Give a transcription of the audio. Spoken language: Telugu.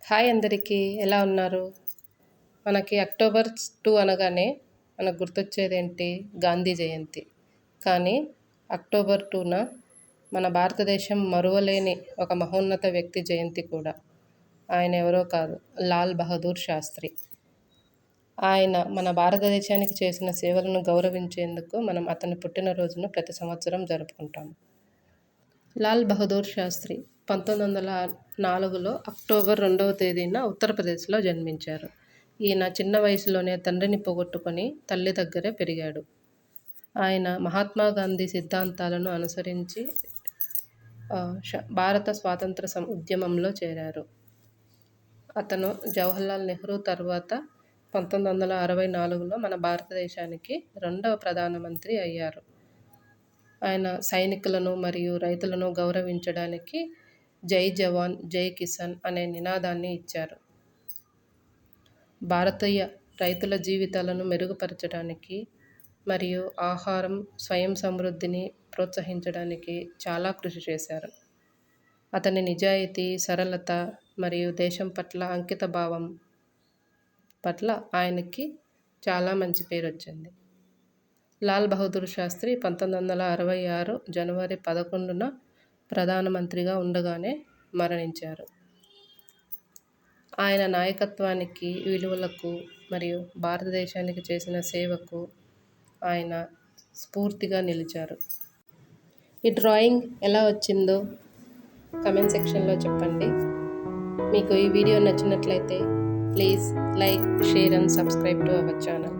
హాయ్ అందరికీ ఎలా ఉన్నారు? మనకి అక్టోబర్ 2 అనగానే మనకు గుర్తొచ్చేదేంటి? గాంధీ జయంతి. కానీ అక్టోబర్ 2న మన భారతదేశం మరువలేని ఒక మహోన్నత వ్యక్తి జయంతి కూడా. ఆయన ఎవరో కాదు, లాల్ బహదూర్ శాస్త్రి. ఆయన మన భారతదేశానికి చేసిన సేవలను గౌరవించేందుకు మనం అతని పుట్టినరోజును ప్రతి సంవత్సరం జరుపుకుంటాం. లాల్ బహదూర్ శాస్త్రి 1904లో అక్టోబర్ 2వ తేదీన ఉత్తరప్రదేశ్లో జన్మించారు. ఈయన చిన్న వయసులోనే తండ్రిని పోగొట్టుకొని తల్లి దగ్గరే పెరిగాడు. ఆయన మహాత్మా గాంధీ సిద్ధాంతాలను అనుసరించి భారత స్వాతంత్ర ఉద్యమంలో చేరారు. అతను జవహర్లాల్ నెహ్రూ తర్వాత 1964లో మన భారతదేశానికి 2వ ప్రధానమంత్రి అయ్యారు. ఆయన సైనికులను మరియు రైతులను గౌరవించడానికి జై జవాన్ జై కిసాన్ అనే నినాదాన్ని ఇచ్చారు. భారతీయ రైతుల జీవితాలను మెరుగుపరచడానికి మరియు ఆహారం, స్వయం సమృద్ధిని ప్రోత్సహించడానికి చాలా కృషి చేశారు. అతని నిజాయితీ, సరళత మరియు దేశం పట్ల అంకితభావం పట్ల ఆయనకి చాలా మంచి పేరు వచ్చింది. లాల్ బహదూర్ శాస్త్రి 1966 జనవరి 11న ప్రధానమంత్రిగా ఉండగానే మరణించారు. ఆయన నాయకత్వానికి, విలువలకు మరియు భారతదేశానికి చేసిన సేవకు ఆయన స్ఫూర్తిగా నిలిచారు. ఈ డ్రాయింగ్ ఎలా వచ్చిందో కామెంట్ సెక్షన్లో చెప్పండి. మీకు ఈ వీడియో నచ్చినట్లయితే please like, share and subscribe to our channel.